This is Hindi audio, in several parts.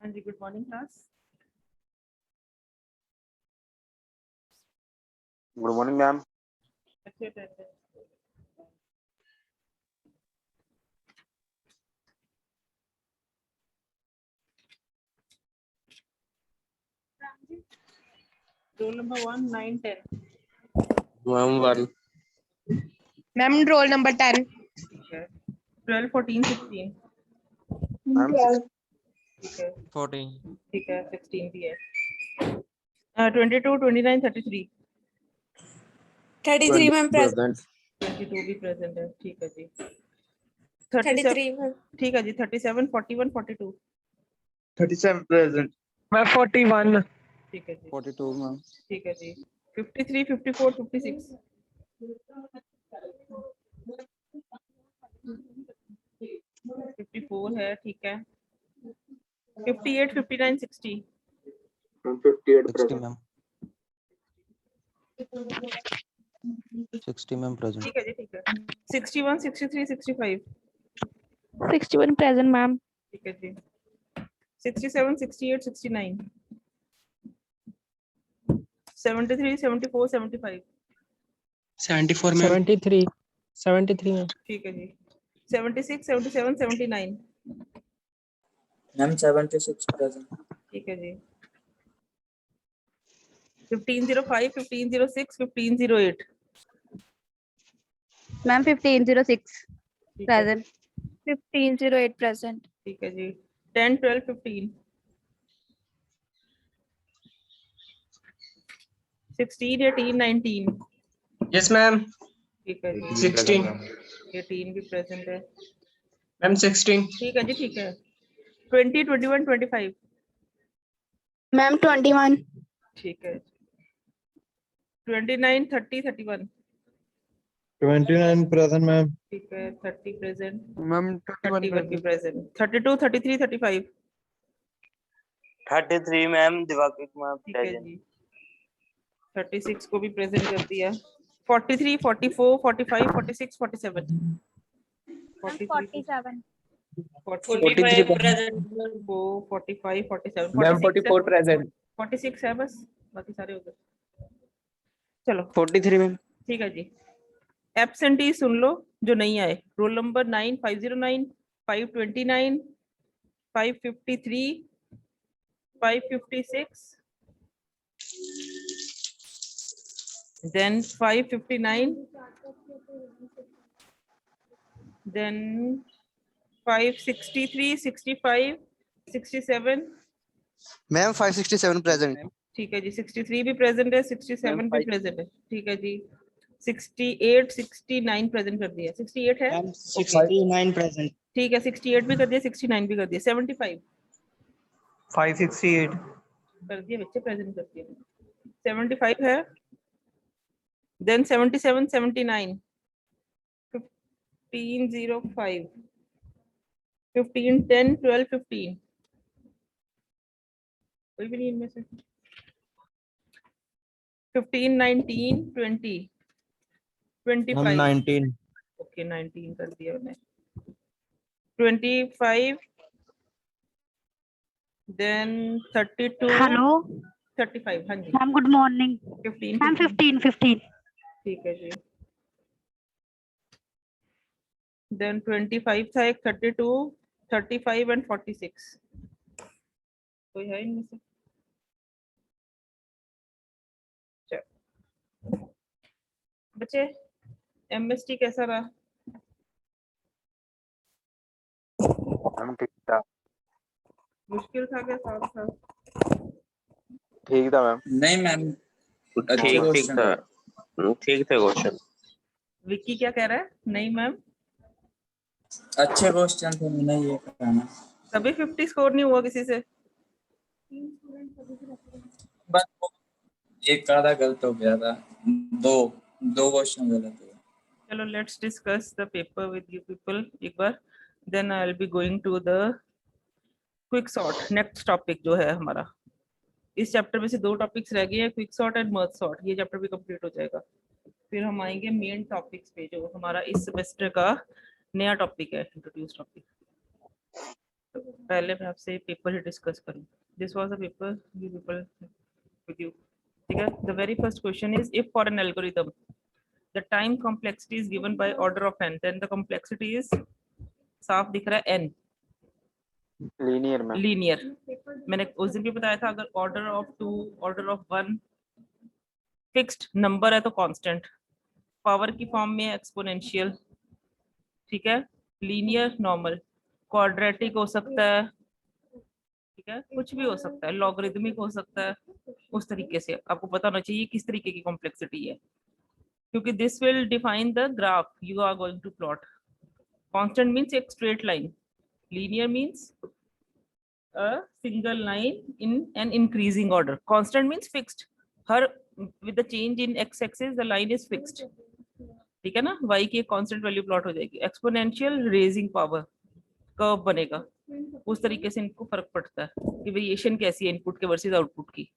हाँ जी, good morning class. Good morning ma'am. अच्छे रहते हैं। Roll number 1 9 10 ma'am 1 ma'am roll number 10 ठीक है। 12 14 16 मैम ठीक है 14 ठीक है 16 भी है। 22 29 33 33 मैम प्रेजेंट 22 भी प्रेजेंट है। ठीक है जी। 33 मैम ठीक है जी। 37 41 42 37 प्रेजेंट मैं 41 ठीक है जी। 42 मैम ठीक है जी। 53 54 56 54 है। ठीक है। 58 59 60 58 60 प्रेजेंट मैम 60 मैम प्रेजेंट ठीक है जी। ठीक है। 61 63 65 61 present, ma'am. ठीक है जी। 67 68 69 73 74 75 74 मैम 73 मैम ठीक है जी। 76 77 79 मैम 76 प्रेजेंट ठीक है जी। 1505 1506 1508 Ma'am, 1506 ठीक है present. 1508 present ठीक है जी। 10 12 15 16 18 19 यस मैम ठीक है जी। 16 18 भी प्रेजेंट है। मैम 16 ठीक है जी। ठीक है। 20 21 25 मैम 21 ठीक है। 29 30 31 29 present, ma'am. ठीक है 30 प्रेजेंट, मैम 31 भी प्रेजेंट, 32 33 35 33 मैम दिवाकर कुमार ठीक है present. जी, 36 को भी प्रेजेंट कर दिया, 43 44 45 46 47 43 47. 45 प्रेजेंट, 45 47 मैम 46 44 प्रेजेंट 46 है बस, बाकी सारे हो गए। चलो 43 मैम. ठीक है जी, एब्सेंटी सुन लो जो नहीं आए। Roll number 9 509 529 553 556 then 559 then 563 65 67 ma'am 567 present. ठीक है जी, 63 भी प्रेजेंट है, 67 भी प्रेजेंट है, ठीक है जी, 68 69 प्रेजेंट कर दिया, 68 है 69 प्रेजेंट ठीक है, 68 भी कर दिया, 69 भी कर दिया, 75 568 कर दिया बच्चे, प्रेजेंट कर दिया, 75 है, देन 77 79 1505 15 10 12 15 कोई भी नहीं इनमें से, 15 19 20 Ma'am, 25 19. ओके 19 कर दिया मैंने, 25 देन 32 हेलो 35 हाँ जी, मैम, गुड मॉर्निंग 15 मैम। 15 15 ठीक है जी, देन 25 था एक, 32 35 एंड 46 कोई है इनमें से, चलो बच्चे एमएसटी कैसा रहा? मैम ठीक था. मुश्किल था क्या साफ था? ठीक था मैम. नहीं मैम, अच्छे ठीक क्वेश्चन था. ठीक थे क्वेश्चन. विक्की क्या कह रहा है? नहीं मैम, अच्छे क्वेश्चन थे, मैंने ये कहना. कभी 50 स्कोर नहीं हुआ किसी से। बस एक आधा गलत हो गया था, दो दो क्वेश्चन गलत हुए. चलो let's discuss the paper with you people एक बार, then I will be going to the quick sort. Next topic जो है हमारा, इस चैप्टर में से दो टॉपिक्स रह गए हैं, quick sort and merge sort, ये चैप्टर भी कंप्लीट हो जाएगा। फिर हम आएंगे मेन टॉपिक्स पे जो हमारा इस सेमेस्टर का नया टॉपिक है, इंट्रोड्यूस टॉपिक। तो पहले मैं आपसे पेपर ही डिस्कस करूं। This was a paper you people with you, ठीक है। The very first question is, if for an algorithm the time complexity is given by order of n, then the complexity is, साफ दिख रहा है n, लीनियर मैम. लीनियर। मैंने उस दिन भी बताया था, अगर order of 2 order of 1 fixed number है तो कांस्टेंट, पावर की फॉर्म में एक्सपोनेंशियल, ठीक है, लीनियर नॉर्मल, क्वाड्रेटिक हो सकता है, ठीक है, कुछ भी हो सकता है, लॉगरिदमिक हो सकता है, उस तरीके से आपको पता होना चाहिए किस तरीके की कॉम्प्लेक्सिटी है, क्योंकि this will define the graph you are going to plot. Constant means एक straight line, linear means a single line in an increasing order, constant means fixed, हर with the change in X axis the line is fixed, ठीक है ना। y की एक कांस्टेंट वैल्यू प्लॉट हो जाएगी। एक्सपोनेंशियल रेजिंग पावर कर्व बनेगा, उस तरीके से इनको फर्क पड़ता है कि वेरिएशन कैसी है इनपुट के वर्सेस आउटपुट की।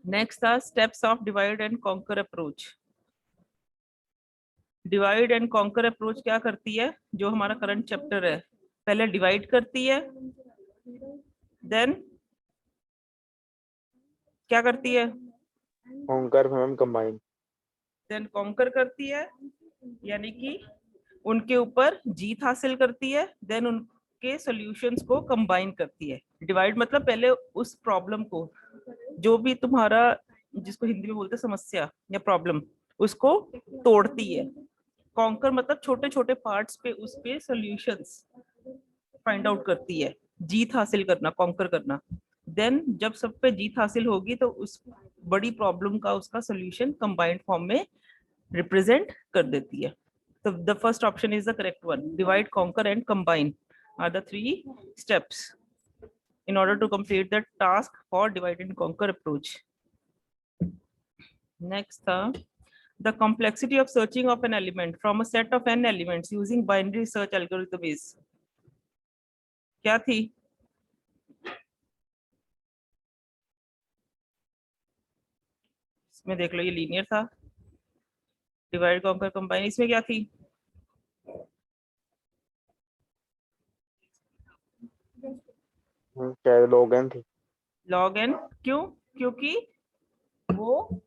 नेक्स्ट था steps of divide and conquer approach. Divide and conquer approach क्या करती है, जो हमारा करंट चैप्टर है, पहले डिवाइड करती है, देन क्या करती है, conquer ma'am combine. Then conquer करती है, यानी कि उनके ऊपर जीत हासिल करती है, देन उनके सॉल्यूशंस को कंबाइन करती है। डिवाइड मतलब पहले उस प्रॉब्लम को, जो भी तुम्हारा, जिसको हिंदी में बोलते हैं समस्या या प्रॉब्लम, उसको तोड़ती है। कॉन्कर मतलब छोटे छोटे पार्ट्स पे उस पे सॉल्यूशंस फाइंड आउट करती है, जीत हासिल करना, कॉन्कर करना। देन जब सब पे जीत हासिल होगी तो उस बड़ी प्रॉब्लम का उसका सॉल्यूशन कंबाइंड फॉर्म में रिप्रेजेंट कर देती है। So the first option is the correct one. Divide, conquer and combine are the 3 steps in order to complete the task for divide and conquer approach. Next, The complexity of searching of an element from a set of n elements using binary search algorithm is, क्या थी? इसमें देख लो, ये लीनियर था, डिवाइड कॉम्पेयर कंबाइन, इसमें क्या थी? शायद log n थी, log n। क्यों? क्योंकि वो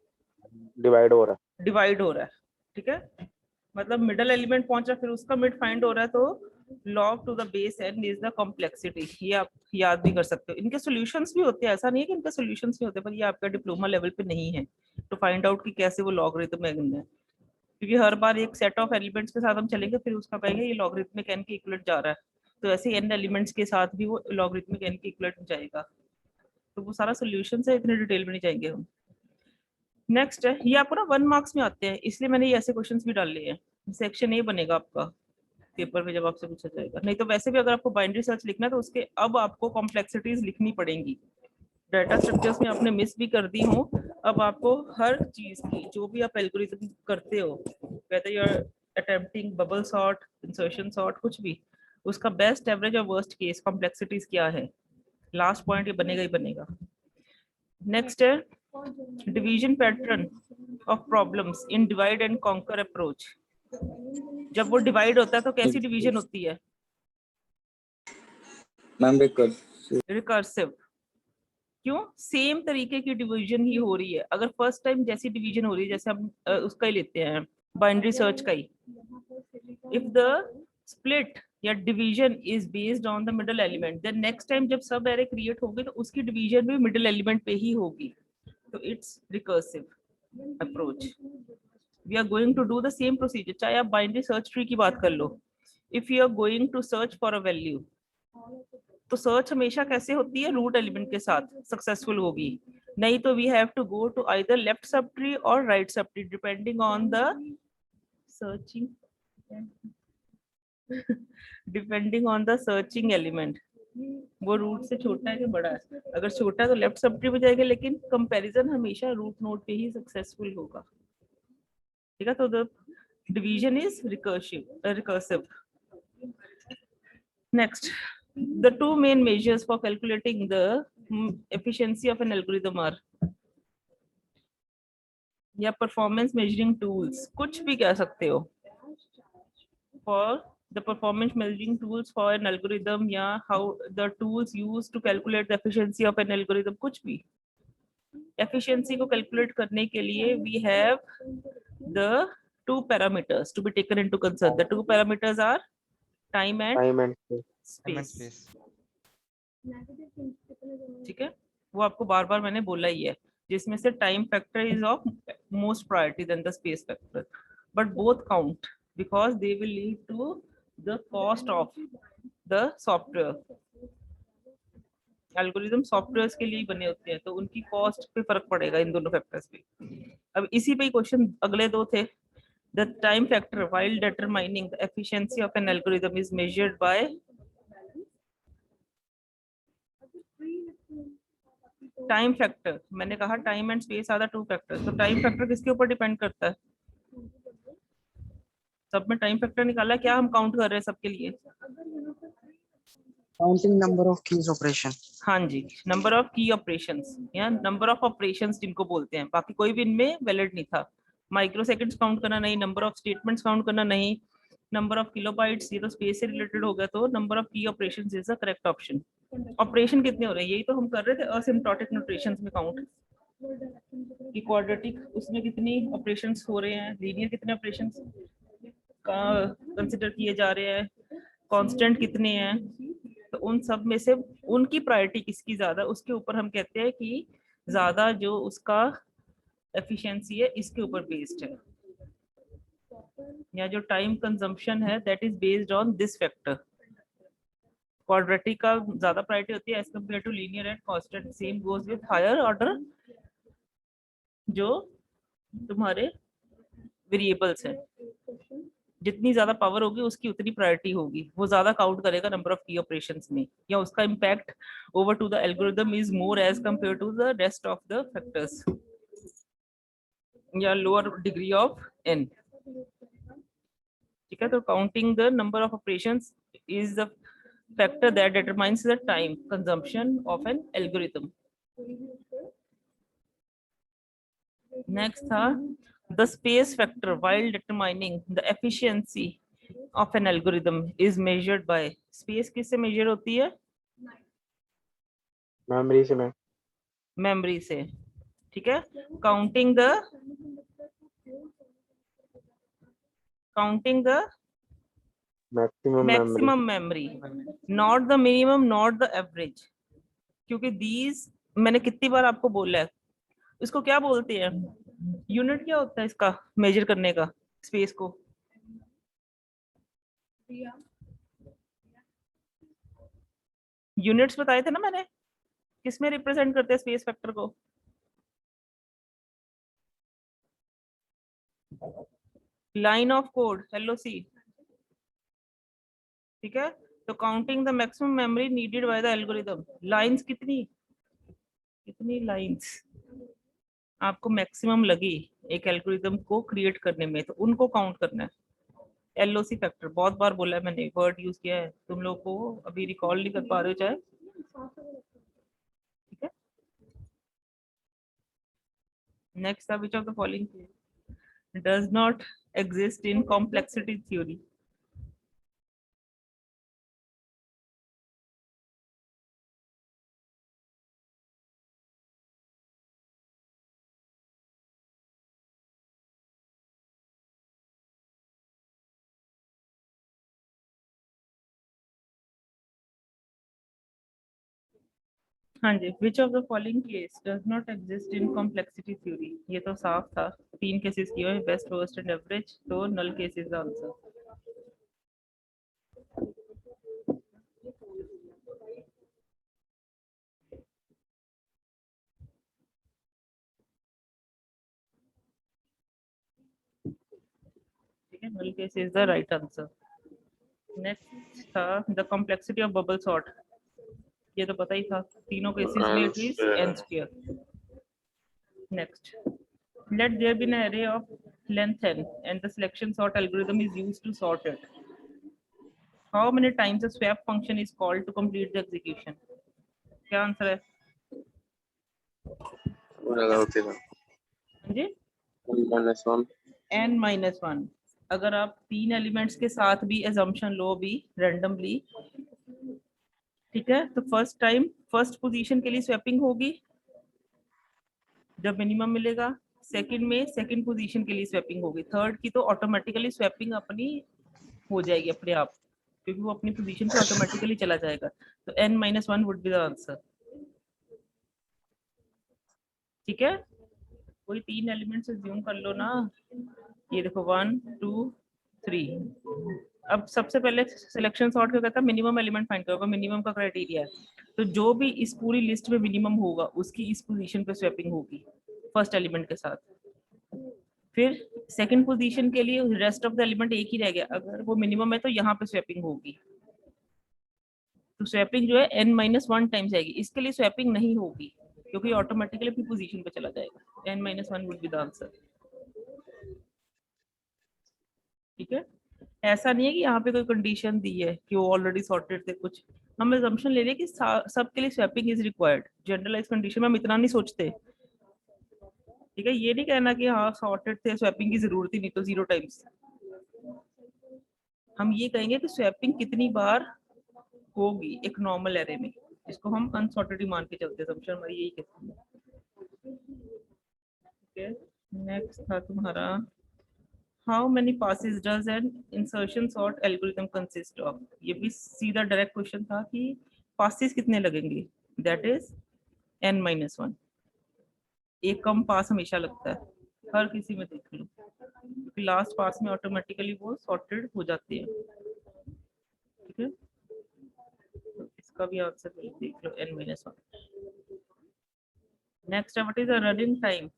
डिवाइड हो रहा डिवाइड हो रहा है, ठीक है, मतलब मिडल एलिमेंट पहुंच रहा है, फिर उसका मिड फाइंड हो रहा है, तो log to the base n is the complexity. ये आप याद भी कर सकते हो। इनके सॉल्यूशंस भी होते हैं, ऐसा नहीं है कि इनके सॉल्यूशंस नहीं होते, पर ये आपका डिप्लोमा लेवल पे नहीं है तो फाइंड आउट कि कैसे वो लॉगरिथम है, क्योंकि हर बार एक सेट ऑफ एलिमेंट्स के साथ हम चलेंगे, फिर उसका कहेंगे ये लॉगरिथमिक n के इक्वलेंट जा रहा है, तो ऐसे n एलिमेंट्स के साथ भी वो लॉगरिथमिक n के इक्वलेंट जाएगा। तो वो सारा सॉल्यूशंस है, इतने डिटेल में नहीं जाएंगे हम। नेक्स्ट है, ये आपको ना 1 मार्क्स में आते हैं, इसलिए मैंने ये ऐसे क्वेश्चंस भी डाल लिए हैं। सेक्शन ए बनेगा आपका पेपर में जब आपसे पूछा जाएगा। नहीं तो वैसे भी अगर आपको बाइनरी सर्च लिखना है तो उसके अब आपको कॉम्प्लेक्सिटीज लिखनी पड़ेंगी। डाटा स्ट्रक्चर्स में आपने मिस भी कर दी हो, अब आपको हर चीज की जो भी आप एल्गोरिथम करते हो, whether you are attempting bubble sort, insertion sort, कुछ भी, उसका बेस्ट एवरेज और वर्स्ट केस कॉम्प्लेक्सिटीज क्या है, लास्ट पॉइंट ये बनेगा ही बनेगा। नेक्स्ट है division pattern of problems in divide and conquer approach. जब वो डिवाइड होता है तो कैसी डिवीजन होती है? Ma'am recursive. क्यों? सेम तरीके की डिवीजन ही हो रही है। अगर फर्स्ट टाइम जैसी डिवीजन हो रही है, जैसे हम उसका ही लेते हैं बाइनरी सर्च का ही, इफ द स्प्लिट या division is based on the middle element, then next time जब सब एरे क्रिएट होगी तो उसकी डिवीजन भी मिडल एलिमेंट पे ही होगी, तो it's recursive approach. We are going to do the same procedure, चाहे आप बाइनरी सर्च ट्री की बात कर लो। If you are going to search for a value, तो सर्च हमेशा कैसे होती है? रूट एलिमेंट के साथ सक्सेसफुल होगी, नहीं तो we have to go to either left sub tree और right sub tree depending on the searching depending on the searching element. वो रूट से छोटा है कि बड़ा है? अगर छोटा है तो लेफ्ट सब ट्री में जाएगा, लेकिन कंपैरिजन हमेशा रूट नोड पे ही सक्सेसफुल होगा, ठीक है। तो the division is recursive. Next, the two main measures for calculating the efficiency of an algorithm are या performance measuring tools, कुछ भी कह सकते हो। For the performance measuring tools for an algorithm या how the tools used to calculate the efficiency of an algorithm, कुछ भी। Efficiency को calculate करने के लिए we have the two parameters to be taken into concern. The two parameters are time and space, ठीक है। वो आपको बार बार मैंने बोला ही है, जिसमें से time factor is of most priority than the space factor, but both count because they will lead to the cost of the software. Algorithm softwares के लिए ही बने होते हैं, तो उनकी कॉस्ट पे फर्क पड़ेगा इन दोनों फैक्टर्स पे। अब इसी पे क्वेश्चन अगले दो थे। The time factor while determining the efficiency of an algorithm is measured by time factor. मैंने कहा time and space are the two factors, तो टाइम फैक्टर किसके ऊपर डिपेंड करता है? सब में टाइम फैक्टर निकाला, क्या हम काउंट कर रहे हैं सबके लिए? Counting number of keys operation. हाँ जी, नंबर ऑफ की ऑपरेशंस या नंबर ऑफ ऑपरेशंस जिनको बोलते हैं। बाकी कोई भी इनमें वैलिड नहीं था। माइक्रो सेकंड्स काउंट करना नहीं, नंबर ऑफ स्टेटमेंट्स काउंट करना नहीं, नंबर ऑफ किलोबाइट्स, ये तो स्पेस से रिलेटेड हो गया, तो नंबर ऑफ की operations is the correct option. Operation कितने हो रहे हैं यही तो हम कर रहे थे असिम्प्टोटिक नोटेशंस में काउंट, कि क्वाड्रेटिक उसमें कितनी ऑपरेशंस हो रहे हैं, लीनियर कितने ऑपरेशंस कंसिडर किए जा रहे हैं, कांस्टेंट कितने हैं, तो उन सब में से उनकी प्रायोरिटी किसकी ज्यादा, उसके ऊपर हम कहते हैं कि ज्यादा जो उसका एफिशिएंसी है इसके ऊपर बेस्ड है, या जो टाइम कंजम्पशन है that is based on this factor. Quadratic का ज्यादा प्रायोरिटी होती है as compare to linear and constant. Same goes with higher order जो तुम्हारे वेरिएबल्स हैं, जितनी ज्यादा पावर होगी उसकी उतनी प्रायोरिटी होगी, वो ज्यादा काउंट करेगा नंबर ऑफ की ऑपरेशंस में, या उसका impact over to the algorithm is more as compare to the rest of the factors. या लोअर डिग्री ऑफ n, ठीक है। तो counting the number of operations is the factor that determines the time consumption of an algorithm. Next था the space factor while determining the efficiency of an algorithm is measured by. Space किससे मेजर होती है? मेमोरी से मैं मेमोरी से, ठीक है। Counting the maximum memory maximum memory, not the minimum not the average, क्योंकि दीज मैंने कितनी बार आपको बोला है। इसको क्या बोलते हैं? यूनिट क्या होता है इसका मेजर करने का स्पेस को? यूनिट्स बताए थे ना मैंने, किसमें रिप्रेजेंट करते हैं स्पेस फैक्टर को? लाइन ऑफ कोड, LOC, ठीक है। तो counting the maximum memory needed by the algorithm, lines कितनी लाइंस आपको मैक्सिमम लगी एक एल्गोरिथम को क्रिएट करने में, तो उनको काउंट करना है। LOC फैक्टर बहुत बार बोला है मैंने, वर्ड यूज किया है, तुम लोग को अभी रिकॉल नहीं कर पा रहे हो चाहे, ठीक है। Next, which of the following does not exist in complexity theory? हाँ जी, which of the following case does not exist in complexity theory? ये तो साफ था, 3 केसेस किए हुए, बेस्ट, वर्स्ट एंड एवरेज, तो नल केसेस का आंसर। ठीक है, null case is the right answer. Next था the complexity of bubble sort, ये तो पता ही था, तीनों केसेस में it is n square. Next, let there be an array of length n and the selection sort algorithm is used to sort it. How many times a swap function is called to complete the execution? क्या आंसर है? जी, n-1। अगर आप 3 एलिमेंट्स के साथ भी assumption लो भी randomly, ठीक है, तो फर्स्ट टाइम फर्स्ट पोजीशन के लिए स्वैपिंग होगी जब मिनिमम मिलेगा, सेकंड में सेकंड पोजीशन के लिए स्वैपिंग होगी, थर्ड की तो ऑटोमेटिकली स्वैपिंग अपनी हो जाएगी अपने आप, क्योंकि वो अपनी पोजीशन पे ऑटोमेटिकली चला जाएगा। तो n-1 would be the answer, ठीक है। कोई 3 एलिमेंट्स अज्यूम कर लो ना, ये देखो 1 2 3। अब सबसे पहले सिलेक्शन सॉर्ट क्या कहता है? मिनिमम एलिमेंट फाइंड करोगे, मिनिमम का क्राइटेरिया है, तो जो भी इस पूरी लिस्ट में मिनिमम होगा उसकी इस पोजीशन पे स्वैपिंग होगी फर्स्ट एलिमेंट के साथ। फिर सेकंड पोजीशन के लिए रेस्ट ऑफ द एलिमेंट एक ही रह गया, अगर वो मिनिमम है तो यहाँ पे स्वैपिंग होगी, तो स्वैपिंग जो है n-1 टाइम्स आएगी। इसके लिए स्वैपिंग नहीं होगी क्योंकि ऑटोमेटिकली अपनी पोजीशन पे चला जाएगा। n-1 would be the answer, ठीक है। ऐसा नहीं है कि यहाँ पे कोई कंडीशन दी है कि वो ऑलरेडी सॉर्टेड थे, कुछ हम assumption ले रहे हैं कि सबके लिए swapping is required. Generalize condition में हम इतना नहीं सोचते, ठीक है। ये नहीं कहना कि हाँ सॉर्टेड थे, स्वैपिंग की जरूरत ही नहीं, तो 0 टाइम्स। हम ये कहेंगे कि स्वैपिंग कितनी बार होगी एक नॉर्मल एरे में, इसको हम अनसॉर्टेड ही मान के चलते हैं, assumption हमारी यही कहती है, ठीक है। नेक्स्ट था तुम्हारा, how many passes does N insertion sort algorithm consist of? ये भी सीधा डायरेक्ट क्वेश्चन था कि पासेस कितने लगेंगे, दैट इज n-1। एक कम पास हमेशा लगता है, हर किसी में देख लो, क्योंकि लास्ट पास में ऑटोमेटिकली वो सॉर्टेड हो जाती है, ठीक है। तो इसका भी आंसर देख लो, n-1। Next, what is the running time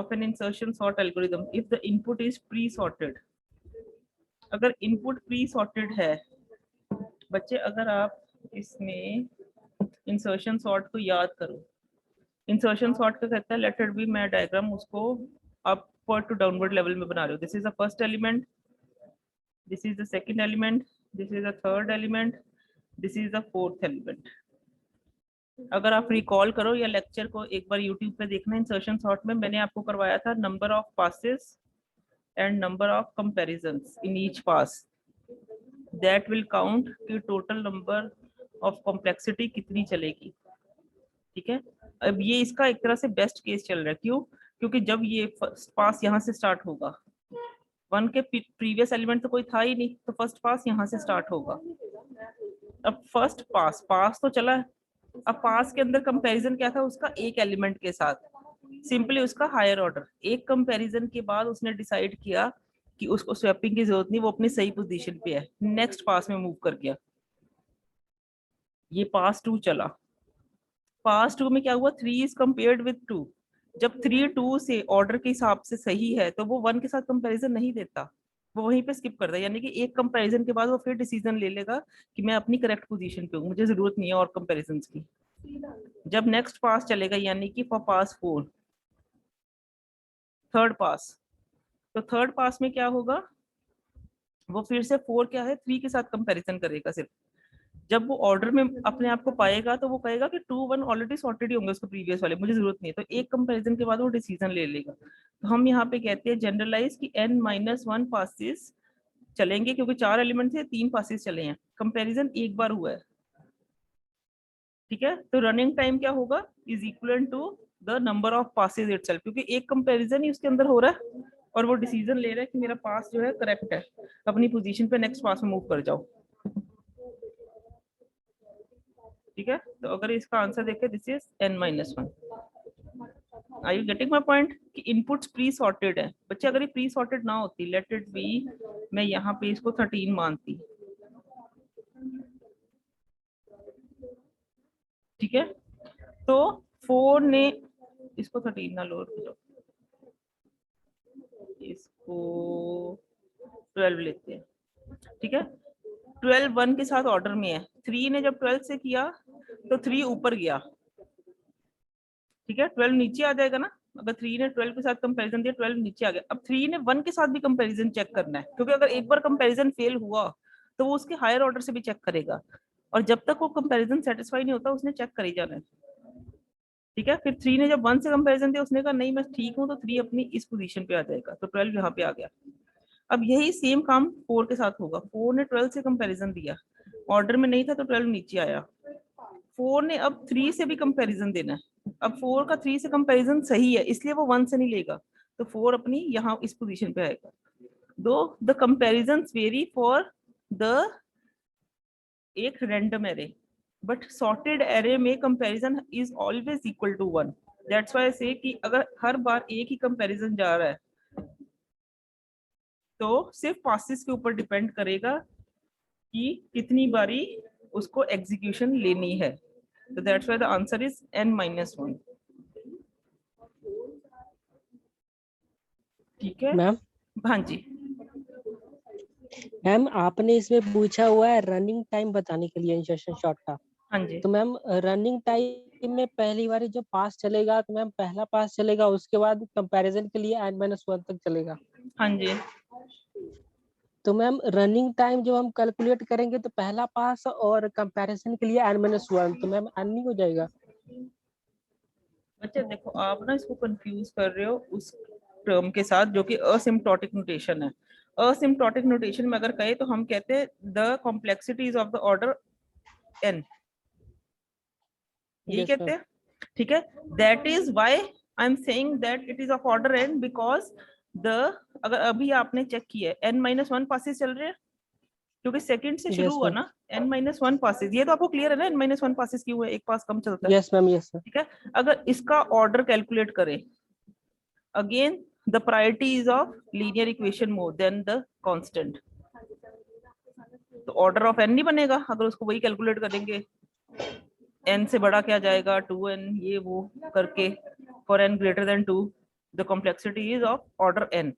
of an insertion sort algorithm if the input is pre-sorted? अगर input pre-sorted है बच्चे, अगर आप इसमें insertion sort को याद करो, insertion sort का कहता है, let it be, मैं डायग्राम उसको अपवर्ड टू डाउनवर्ड लेवल में बना रहे हो। This is the first element, this is the second element, this is the third element, this is the fourth element. अगर आप रिकॉल करो या लेक्चर को एक बार यूट्यूब पे देखना, इंसर्शन सॉर्ट में मैंने आपको करवाया था number of passes and number of comparisons in each pass, that will count कि टोटल नंबर ऑफ कॉम्प्लेक्सिटी कितनी चलेगी। ठीक है, अब ये इसका एक तरह से बेस्ट केस चल रहा है। क्यों? क्योंकि जब ये फर्स्ट पास यहाँ से स्टार्ट होगा, 1 के प्रीवियस एलिमेंट तो कोई था ही नहीं, तो फर्स्ट पास यहाँ से स्टार्ट होगा। अब फर्स्ट पास तो चला है, अब पास के अंदर कंपैरिजन क्या था उसका, एक एलिमेंट के साथ, सिंपली उसका हायर ऑर्डर। एक कंपैरिजन के बाद उसने डिसाइड किया कि उसको स्वैपिंग की जरूरत नहीं, वो अपनी सही पोजीशन पे है, नेक्स्ट पास में मूव कर गया। ये पास 2 चला, पास 2 में क्या हुआ, 3 इज कंपेयर्ड विद 2। जब 3 2 से ऑर्डर के हिसाब से सही है तो वो 1 के साथ कंपैरिजन नहीं देता, वो वहीं पे स्किप करता है। यानी कि एक कंपैरिजन के बाद वो फिर डिसीजन ले लेगा कि मैं अपनी करेक्ट पोजीशन पे हूँ, मुझे जरूरत नहीं है और कंपैरिजंस की। जब नेक्स्ट पास चलेगा, यानी कि फॉर पास 4, थर्ड पास, तो थर्ड पास में क्या होगा, वो फिर से 4 क्या है, 3 के साथ कंपैरिजन करेगा सिर्फ। जब वो ऑर्डर में अपने आप को पाएगा तो वो कहेगा कि 2 1 ऑलरेडी सॉर्टेड ही होंगे उसको प्रीवियस वाले, मुझे जरूरत नहीं है, तो एक कंपैरिजन के बाद वो डिसीजन ले लेगा। तो हम यहाँ पे कहते हैं जनरलाइज कि n-1 पासेस चलेंगे, क्योंकि 4 एलिमेंट थे, 3 पासेस चले हैं, कंपैरिजन एक बार हुआ है। ठीक है, तो रनिंग टाइम क्या होगा, is equal to the number of passes itself, क्योंकि एक कंपैरिजन ही उसके अंदर हो रहा है और वो डिसीजन ले रहा है कि मेरा पास जो है करेक्ट है, अपनी पोजीशन पे नेक्स्ट पास में मूव कर जाओ। ठीक है, तो अगर इसका आंसर देखें, this is n-1। Are you getting my point कि इनपुट्स प्री सॉर्टेड है। बच्चे अगर ये प्री सॉर्टेड ना होती, लेट इट बी, मैं यहाँ पे इसको 13 मानती, ठीक है, तो 4 ने इसको 13 ना लोअर करो, इसको 12 लेते हैं। ठीक है, 12 1 के साथ ऑर्डर में है, 3 ने जब 12 से किया तो 3 ऊपर गया। ठीक है, 12 नीचे आ जाएगा ना, अगर 3 ने 12 के साथ कंपैरिजन दिया, 12 नीचे आ गया। अब 3 ने 1 के साथ भी कंपैरिजन चेक करना है, क्योंकि अगर एक बार कंपैरिजन फेल हुआ तो वो उसके हायर ऑर्डर से भी चेक करेगा, और जब तक वो कंपैरिजन सेटिस्फाई नहीं होता उसने चेक कर ही जाना है। ठीक है, फिर 3 ने जब 1 से कंपैरिजन दिया, उसने कहा नहीं मैं ठीक हूँ, तो 3 अपनी इस पोजीशन पे आ जाएगा, तो 12 यहाँ पे आ गया। अब यही सेम काम 4 के साथ होगा, 4 ने 12 से कंपैरिजन दिया, ऑर्डर में नहीं था तो 12 नीचे आया। 4 ने अब 3 से भी कंपैरिजन देना है, अब 4 का 3 से कंपैरिजन सही है, इसलिए वो 1 से नहीं लेगा, तो 4 अपनी यहाँ इस पोजीशन पे आएगा। Though the comparisons vary for the एक random array, but sorted array में comparison is always equal to 1। That's why I say कि अगर हर बार एक ही कंपैरिजन जा रहा है तो सिर्फ पासेस के ऊपर डिपेंड करेगा कि कितनी बारी उसको एग्जीक्यूशन लेनी है, तो that's why the answer is n-1। ठीक है मैम, हाँ जी, मैम आपने इसमें पूछा हुआ है रनिंग टाइम बताने के लिए इंसर्शन शॉट का। हाँ जी, तो मैम रनिंग टाइम में पहली बार जो पास चलेगा तो मैम पहला पास चलेगा, उसके बाद कंपैरिजन के लिए n-1 तक चलेगा। हाँ जी। तो मैम रनिंग टाइम जब हम कैलकुलेट करेंगे तो पहला पास और कंपैरिजन के लिए n-1, तो मैम n नहीं हो जाएगा? बच्चे देखो, आप ना इसको कंफ्यूज कर रहे हो उस टर्म के साथ जो कि असिम्प्टोटिक नोटेशन है। असिम्प्टोटिक नोटेशन में अगर कहे तो हम कहते हैं the complexities of the order n, यही Yes, कहते हैं। ठीक है, that is why I am saying that it is of order n, because the, अगर अभी आपने चेक किया है n-1 पासेस चल रहे हैं, क्योंकि सेकंड से शुरू Yes, हुआ ma'am. ना n-1 पासेस, ये तो आपको क्लियर है ना, n-1 पासेस क्यों है, एक पास कम चलता है। Yes ma'am, yes sir. ठीक है, अगर इसका ऑर्डर कैलकुलेट करें, again the priority is of linear equation more than the constant, तो ऑर्डर ऑफ n नहीं बनेगा अगर उसको वही कैलकुलेट करेंगे। n से बड़ा क्या जाएगा, 2n, ये वो करके, for n greater than 2 the complexity is of order n।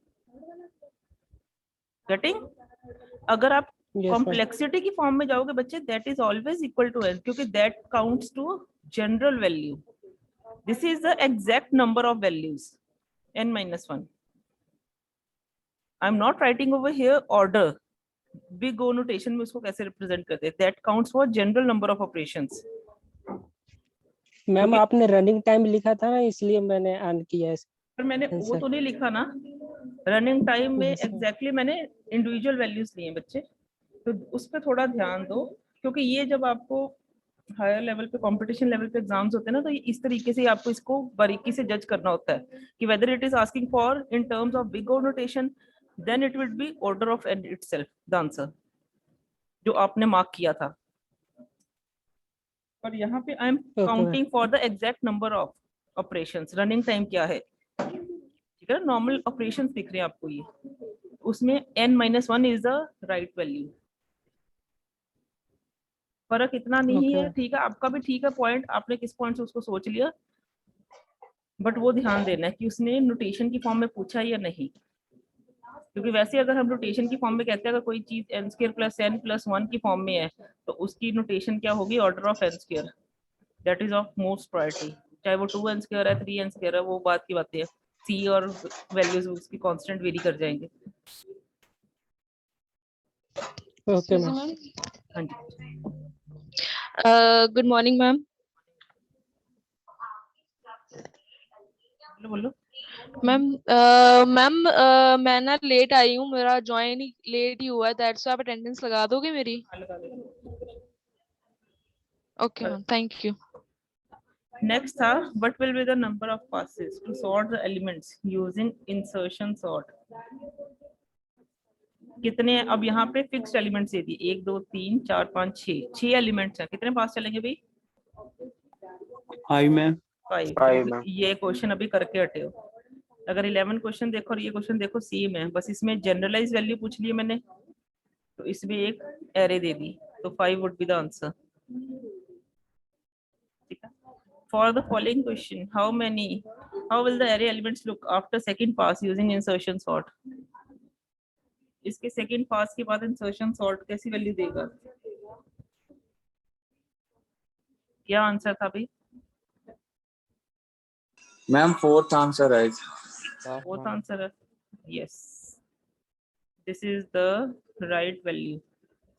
Getting? अगर आप Yes, ma'am. कॉम्प्लेक्सिटी की फॉर्म में जाओगे बच्चे, that is always equal to n, क्योंकि that counts to general value, this is the exact number of values. n minus 1. I'm not writing over here order. Big O notation में उसको कैसे represent करते हैं? That counts for general number of operations. Ma'am क्योंकि- आपने रनिंग टाइम लिखा था ना, इसलिए मैंने ऑन किया है। पर मैंने वो Answer. तो नहीं लिखा ना, रनिंग टाइम में Yes, sir. एग्जैक्टली मैंने इंडिविजुअल वैल्यूज लिए बच्चे, तो उस पर थोड़ा ध्यान दो, क्योंकि ये जब आपको हायर लेवल पे कंपटीशन लेवल पे एग्जाम्स होते हैं ना, तो ये इस तरीके से आपको इसको बारीकी से जज करना होता है कि whether it is asking for in terms of big O notation, then it will be order of n itself the answer जो आपने मार्क किया था। पर यहाँ पे I am Okay, counting for the exact number of operations. Running time क्या है, ठीक है, नॉर्मल ऑपरेशंस दिख रहे हैं आपको ये, उसमें n-1 is the right value. फर्क इतना नहीं है, Okay. ठीक है, आपका भी ठीक है पॉइंट, आपने किस पॉइंट से उसको सोच लिया, बट वो ध्यान देना है कि उसने नोटेशन की फॉर्म में पूछा या नहीं, क्योंकि वैसे अगर हम नोटेशन की फॉर्म में कहते हैं अगर कोई चीज n² + n+1 की फॉर्म में है तो उसकी नोटेशन क्या होगी, order of n², that is of most priority, चाहे वो 2n² है 3n² है, वो बात की बातें है, सी और वैल्यूज उसकी कांस्टेंट वेरी कर जाएंगे। Okay, ma'am. हाँ जी, Good morning, ma'am. बोलो बोलो। मैम मैम मैं ना लेट आई हूँ, मेरा ज्वाइन ही लेट ही हुआ है, दैट्स आप अटेंडेंस लगा दोगे मेरी? Okay ma'am, thank you. Next था what will be the number of passes to sort the elements using insertion sort। कितने, अब यहाँ पे फिक्स्ड एलिमेंट्स दे दिए 1 2 3 4 5 6 एलिमेंट्स हैं, कितने पास चलेंगे भाई? 5 मैम। 5। Five, ma'am. ये क्वेश्चन अभी करके हटे हो। अगर 11 क्वेश्चन देखो और ये क्वेश्चन देखो सेम है, बस इसमें जनरलाइज वैल्यू पूछ ली है मैंने, तो इसमें एक एरे दे दी, तो 5 वुड बी द आंसर। ठीक है, for the following question how will the array elements look after second pass using insertion sort। इसके सेकंड पास के बाद इंसर्शन सॉर्ट कैसी वैल्यू देगा, क्या आंसर था भाई? मैम 4th आंसर है। फोर्थ आंसर है, yes, this is the right value.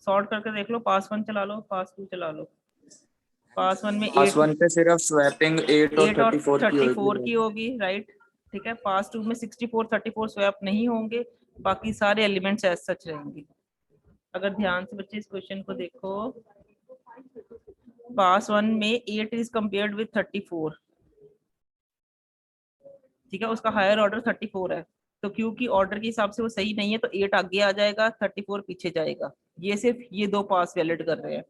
Sort करके देख लो, पास 1 चला लो, पास 2 चला लो। पास 1 में पास 8 1 पे सिर्फ स्वैपिंग 8 और 34 की होगी, राइट, ठीक है। पास 2 में 64 34 स्वैप नहीं होंगे, बाकी सारे एलिमेंट्स एज सच रहेंगे। अगर ध्यान से बच्चे इस क्वेश्चन को देखो, पास 1 में 8 इज कंपेयर्ड विद 34, ठीक है, उसका हायर ऑर्डर 34 है, तो क्योंकि ऑर्डर के हिसाब से वो सही नहीं है तो 8 आगे आ जाएगा, 34 पीछे जाएगा। ये सिर्फ ये 2 पास वैलिड कर रहे हैं,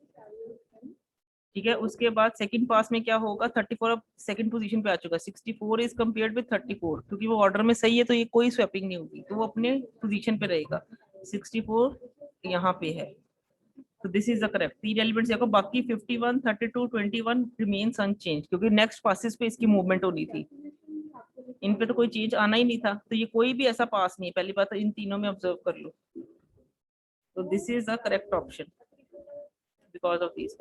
ठीक है। उसके बाद सेकंड पास में क्या होगा, 34 अब सेकंड पोजीशन पे आ चुका है, 64 इज कंपेयर्ड विद 34, क्योंकि वो ऑर्डर में सही है तो ये कोई स्वैपिंग नहीं होगी, तो वो अपने पोजीशन पे रहेगा। 64 यहाँ पे है, तो this is the correct. 3 elements देखो, बाकी 51 32 21 रिमेन्स अनचेंज, क्योंकि नेक्स्ट पासेस पे इसकी मूवमेंट होनी थी, इन पे तो कोई चेंज आना ही नहीं था, तो ये कोई भी ऐसा पास नहीं है, पहली बात तो इन तीनों में ऑब्जर्व कर लो, तो this is the correct option because of this.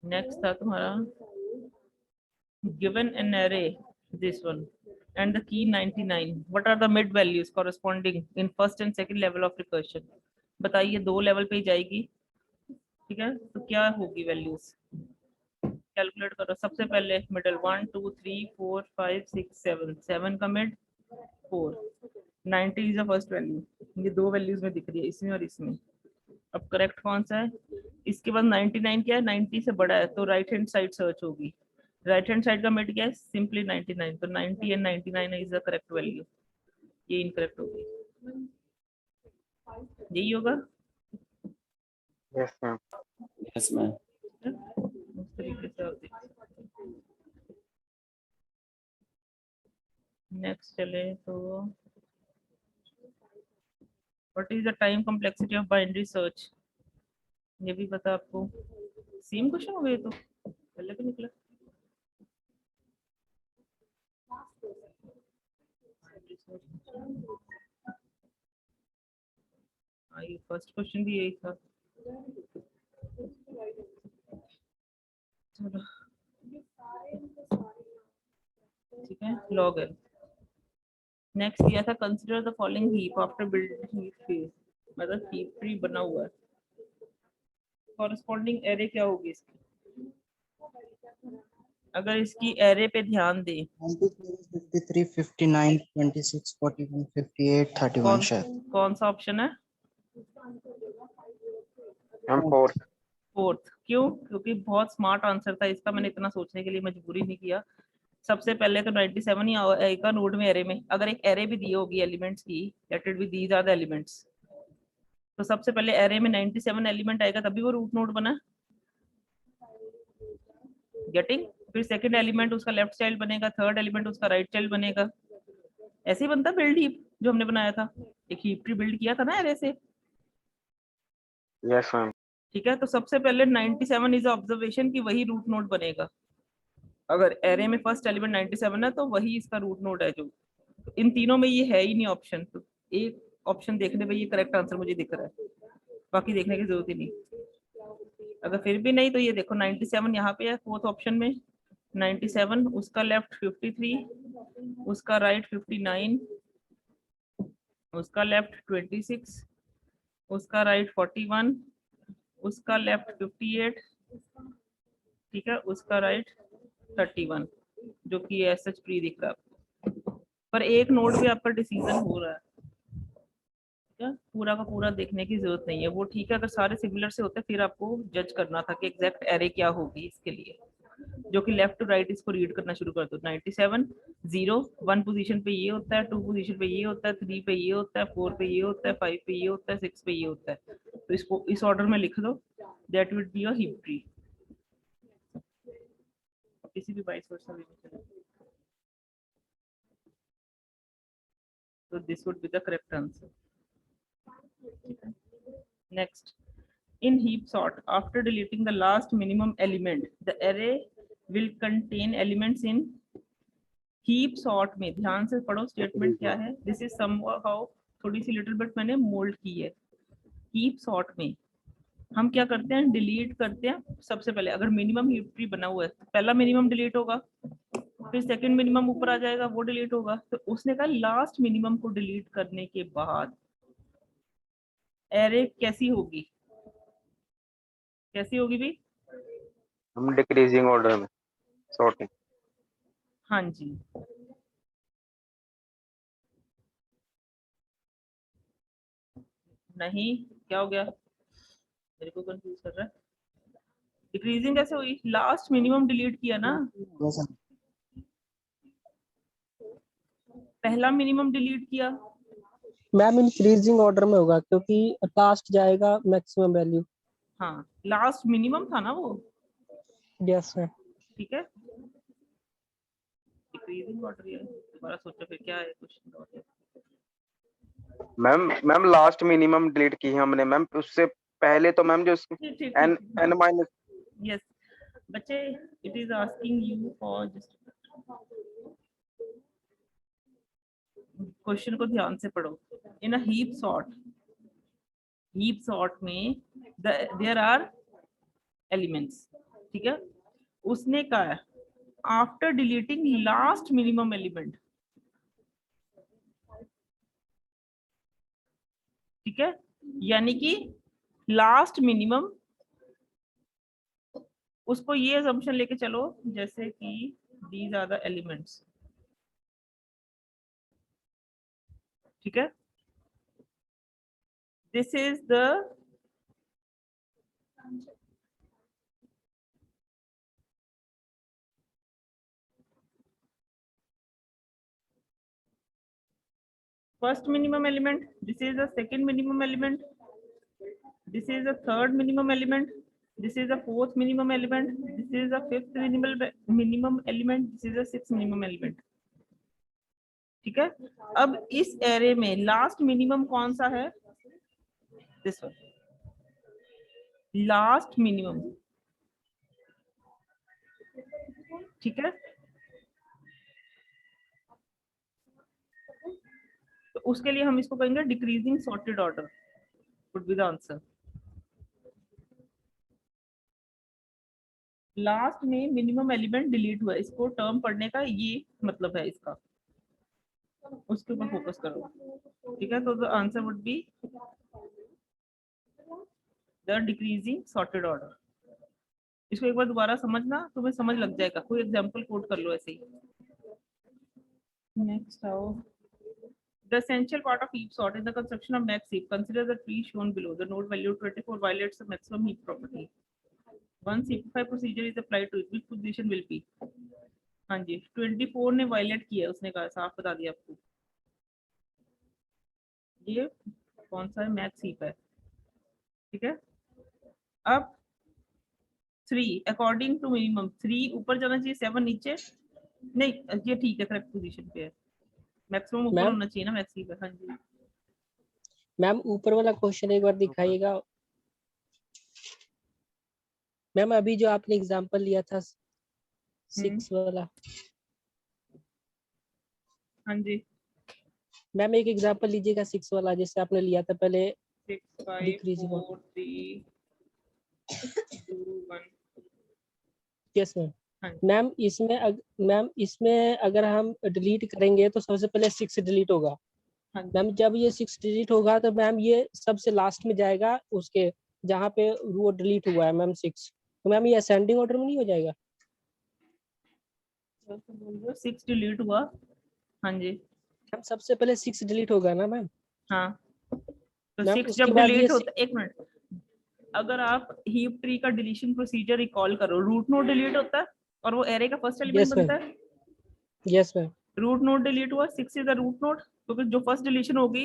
Next था तुम्हारा given an array, this one, and the key 99, what are the mid values corresponding in first and second level of recursion। बताइए, 2 लेवल पे ही जाएगी, ठीक है, तो क्या होगी वैल्यूज, कैलकुलेट करो। सबसे पहले मिडल 1 2 3 4 5 6 7, 7 का mid 4, 90 is the first value, ये 2 वैल्यूज में दिख रही है, इसमें और इसमें। अब करेक्ट कौन सा है, इसके बाद 99 क्या है, 90 से बड़ा है, तो राइट हैंड साइड सर्च होगी, राइट हैंड साइड का मिड क्या है, सिंपली 99, तो 90 and 99 is the correct value, ये इनकरेक्ट होगी, यही होगा। Yes, ma'am. Yes ma'am. उस तरीके से आप देख सकते हैं। नेक्स्ट चले तो what is the time complexity of binary search, ये भी पता आपको। सेम क्वेश्चन हो गए तो पहले भी निकला। फर्स्ट क्वेश्चन भी यही था। चलो ठीक है, log n। नेक्स्ट दिया था consider the following heap after building heap phase, मतलब हीप ट्री बना हुआ है, कॉरेस्पॉन्डिंग एरे क्या होगी इसकी? अगर इसकी एरे पे ध्यान दें, 53, 59, 26, 41, 58, 31 शायद। कौन सा ऑप्शन है? Ma'am fourth. फोर्थ। क्यों? क्योंकि बहुत स्मार्ट आंसर था इसका, मैंने इतना सोचने के लिए मजबूरी नहीं किया। सबसे पहले तो 97 ही आएगा नोड में, एरे में। अगर एक एरे भी दी होगी एलिमेंट्स की, let it be these are the elements, तो सबसे पहले एरे में 97 एलिमेंट आएगा, तभी वो रूट नोड बना। गेटिंग? फिर सेकंड एलिमेंट उसका लेफ्ट चाइल्ड बनेगा, थर्ड एलिमेंट उसका राइट चाइल्ड बनेगा। ऐसे ही बनता बिल्ड हीप जो हमने बनाया था, एक हीप ट्री बिल्ड किया था ना एरे से। Yes ma'am. ठीक है, तो सबसे पहले 97 इज ऑब्जर्वेशन की वही रूट नोड बनेगा। अगर एरे में फर्स्ट एलिमेंट 97 है तो वही इसका रूट नोड है। जो इन तीनों में ये है ही नहीं ऑप्शन, तो एक ऑप्शन देखने पे ये करेक्ट आंसर मुझे दिख रहा है, बाकी देखने की जरूरत ही नहीं। अगर फिर भी नहीं तो ये देखो 97 यहाँ पे है फोर्थ ऑप्शन में, 97 उसका लेफ्ट 53, उसका राइट 59, उसका लेफ्ट 26, उसका राइट 41, उसका लेफ्ट 58, ठीक है, उसका राइट 31, जो कि एस एच ट्री दिख रहा है। पर एक नोड पे आपका डिसीजन हो रहा है, ठीक है, पूरा का पूरा देखने की जरूरत नहीं है वो। ठीक है, अगर सारे सिमिलर से होते फिर आपको जज करना था कि एग्जैक्ट एरे क्या होगी इसके लिए, जो कि लेफ्ट टू राइट इसको रीड करना शुरू कर दो। 97 0 1 पोजीशन पे ये होता है, 2 पोजीशन पे ये होता है, 3 पे ये होता है, 4 पे ये होता है, 5 पे ये होता है, 6 पे ये होता है। तो इसको इस ऑर्डर में लिख दो, that would be a heap tree. किसी भी वाइस वर्सा भी चलेगा, तो this would be the correct answer. Next, in heap sort, after deleting the last minimum element, the array will contain elements in heap sort में। ध्यान से पढ़ो स्टेटमेंट क्या है। This is somehow थोड़ी सी लिटिल बिट मैंने मोल्ड की है। हीप सॉर्ट में हम क्या करते हैं, डिलीट करते हैं। सबसे पहले अगर मिनिमम हीप ट्री बना हुआ है तो पहला मिनिमम डिलीट होगा, फिर सेकंड मिनिमम ऊपर आ जाएगा वो डिलीट होगा। तो उसने कहा लास्ट मिनिमम को डिलीट करने के बाद एरे कैसी होगी, कैसी होगी भी? हम डिक्रीजिंग ऑर्डर में सॉर्टिंग। हाँ जी, नहीं क्या हो गया, मेरे को कंफ्यूज कर रहा है। डिक्रीजिंग कैसे हुई? लास्ट मिनिमम डिलीट किया ना, पहला मिनिमम डिलीट किया। मैम इंक्रीजिंग ऑर्डर में होगा क्योंकि लास्ट जाएगा मैक्सिमम वैल्यू। हाँ, लास्ट मिनिमम था ना वो, यस मैम। ठीक है। डिक्रीजिंग ऑर्डर है, दोबारा सोचो फिर क्या है question. Ma'am last minimum delete की है हमने मैम, उससे पहले तो मैम जो n माइनस। यस बच्चे, it is asking you for just, question को ध्यान से पढ़ो। इन अ हीप सॉर्ट में देयर आर एलिमेंट्स, ठीक है। उसने कहा after deleting last minimum element, ठीक है, यानी कि लास्ट मिनिमम, उसको ये असम्पशन लेके चलो जैसे कि दीज आर द एलिमेंट्स, ठीक है। This is the first minimum element, this is the second minimum element, this is the third minimum element, this is the fourth minimum element, this is the fifth minimum element, this is the sixth minimum element, ठीक है। अब इस एरे में लास्ट मिनिमम कौन सा है? दिस वन, लास्ट मिनिमम, ठीक है। तो उसके लिए हम इसको कहेंगे decreasing sorted order would be the answer. Last में मिनिमम एलिमेंट डिलीट हुआ है, इसको टर्म पढ़ने का ये मतलब है इसका, उसके ऊपर फोकस करो। ठीक है, तो the answer would be the decreasing sorted order. इसको एक बार दोबारा समझना, तुम्हें समझ लग जाएगा। कोई एग्जांपल कोट कर लो ऐसे ही। नेक्स्ट आओ, the essential part of heap sort in the construction of max heap. Consider the tree shown below. The node value 24 violates the maximum heap property. Once heapify procedure is applied to it, which position will be? हाँ जी, 24 ने वायलेट किया, उसने कहा, साफ बता दिया आपको। ये कौन सा है? मैक्स हीप है। ठीक है, अब 3 अकॉर्डिंग टू मिनिमम, 3 ऊपर जाना चाहिए, 7 नीचे नहीं, ये ठीक है, करेक्ट पोजीशन पे है। मैक्सिमम ऊपर होना चाहिए ना मैक्स हीप। हाँ जी मैम, ऊपर वाला क्वेश्चन एक बार दिखाइएगा। मैम अभी जो आपने एग्जांपल लिया था 6 वाला। हाँ जी, मैम एक एग्जांपल लीजिएगा 6 वाला, जैसे आपने लिया था पहले। 6 5 Decreasing 4 3 2 1। Yes ma'am. हाँ। मैम इसमें अगर हम डिलीट करेंगे तो सबसे पहले 6 डिलीट होगा। हाँ जी। मैम जब ये 6 डिलीट होगा तो मैम ये सबसे लास्ट में जाएगा, उसके जहाँ पे वो डिलीट हुआ है मैम 6, तो मैम ये असेंडिंग ऑर्डर में नहीं हो जाएगा? 6 डिलीट हुआ। हाँ जी मैम सबसे पहले 6 डिलीट होगा ना मैम? हाँ, तो मैम 6 उसके जब बाद डिलीट ये होता, एक मिनट, अगर आप हीप ट्री का डिलीशन प्रोसीजर रिकॉल करो, रूट नोड डिलीट होता है और वो एरे का फर्स्ट एलिमेंट Yes, बनता है। Yes ma'am. Root node delete हुआ, 6 इज द रूट नोड, क्योंकि जो फर्स्ट डिलीशन होगी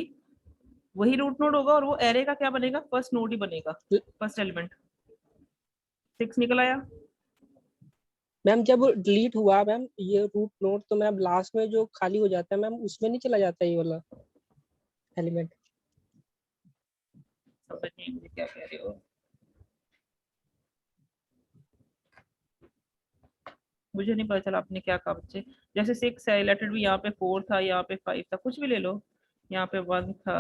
वही रूट नोड होगा और वो एरे का क्या बनेगा? फर्स्ट नोड ही बनेगा, फर्स्ट एलिमेंट। 6 निकल आया। मैम जब डिलीट हुआ मैम ये रूट नोड, तो मैम लास्ट में जो खाली हो जाता है मैम उसमें नहीं चला जाता ये वाला एलिमेंट? समझ नहीं मुझे क्या कह रहे हो, मुझे नहीं पता चला आपने क्या कहा बच्चे। जैसे 6 है, लेट इट बी, यहाँ पे 4 था, यहाँ पे 5 था, कुछ भी ले लो, यहाँ पे 1 था,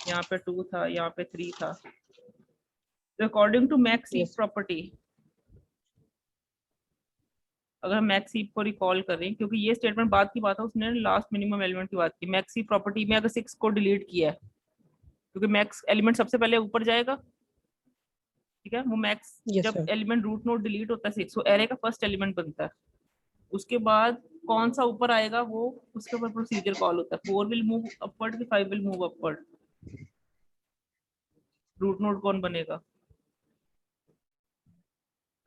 यहाँ पे 2 था, यहाँ पे 3 था। According to max heap property, अगर हम मैक्स हीप को रिकॉल करें, क्योंकि ये स्टेटमेंट बाद की बात है, उसने लास्ट मिनिमम एलिमेंट की बात की। मैक्स हीप प्रॉपर्टी में अगर 6 को डिलीट किया है, क्योंकि मैक्स एलिमेंट सबसे पहले ऊपर जाएगा। ठीक है, वो मैक्स जब एलिमेंट रूट नोड डिलीट होता है 6, वो एरे का फर्स्ट एलिमेंट बनता है। उसके बाद कौन सा ऊपर आएगा वो उसके ऊपर प्रोसीजर कॉल होता है। 4 विल मूव अपवर्ड कि 5 will move upward? Root node कौन बनेगा?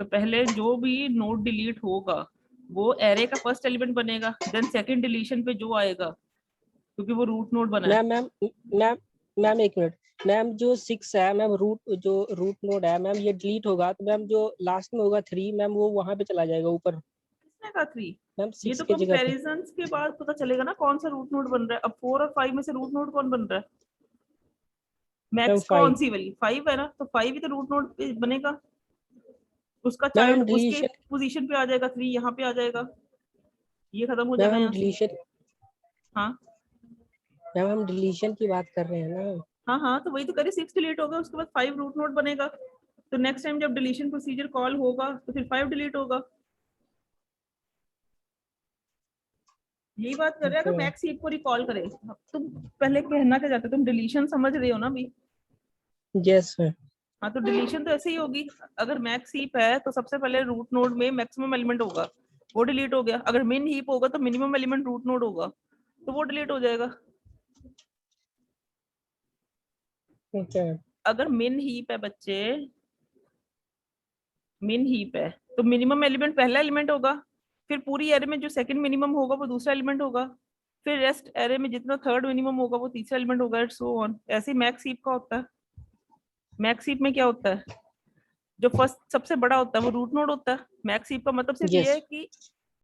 तो पहले जो भी नोड डिलीट होगा वो एरे का फर्स्ट एलिमेंट बनेगा, देन सेकंड डिलीशन पे जो आएगा, क्योंकि वो रूट नोड बना है। मैम एक मिनट मैम, जो 6 है मैम, रूट नोड है मैम, ये डिलीट होगा तो मैम जो लास्ट में होगा 3 मैम, वो वहां पे चला जाएगा ऊपर। किसने कहा 3? मैम ये 6 तो की जगह पे। कंपैरिजंस के बाद पता चलेगा ना कौन सा रूट नोड बन रहा है। अब 4 और 5 में से रूट नोड कौन बन रहा है? मैक्स कौन सी वाली 5 है ना, तो 5 ही तो रूट नोड बनेगा। उसका चाइल्ड उसके पोजीशन पे आ जाएगा, 3 यहाँ पे आ जाएगा, ये खत्म हो जाएगा यहाँ से। हाँ मैम हम डिलीशन की बात कर रहे हैं ना। हाँ हाँ, तो वही तो करें, 6 डिलीट होगा, उसके बाद 5 रूट नोड बनेगा। तो नेक्स्ट टाइम जब डिलीशन प्रोसीजर कॉल होगा तो फिर 5 डिलीट होगा। यही बात कर रहे हैं। अगर मैक्स हीप को रिकॉल करें, तुम पहले कहना क्या चाहते हो? तुम डिलीशन समझ रहे हो ना अभी? Yes sir. हाँ, तो डिलीशन तो ऐसे ही होगी। अगर मैक्स हीप है तो सबसे पहले रूट नोड में मैक्सिमम एलिमेंट होगा, वो डिलीट हो गया। अगर मिन हीप होगा तो मिनिमम एलिमेंट रूट नोड होगा, तो वो डिलीट हो जाएगा। अगर मिन हीप है बच्चे, मिन हीप है तो मिनिमम एलिमेंट पहला एलिमेंट होगा, फिर पूरी एरे में जो सेकंड मिनिमम होगा वो दूसरा एलिमेंट होगा, फिर रेस्ट एरे में जितना थर्ड मिनिमम होगा वो तीसरा एलिमेंट होगा, एंड सो ऑन। ऐसे ही मैक्स हीप का होता है। मैक्स हीप में क्या होता है? जो फर्स्ट सबसे बड़ा होता है वो रूट नोड होता है। मैक्स हीप का मतलब सिर्फ ये है कि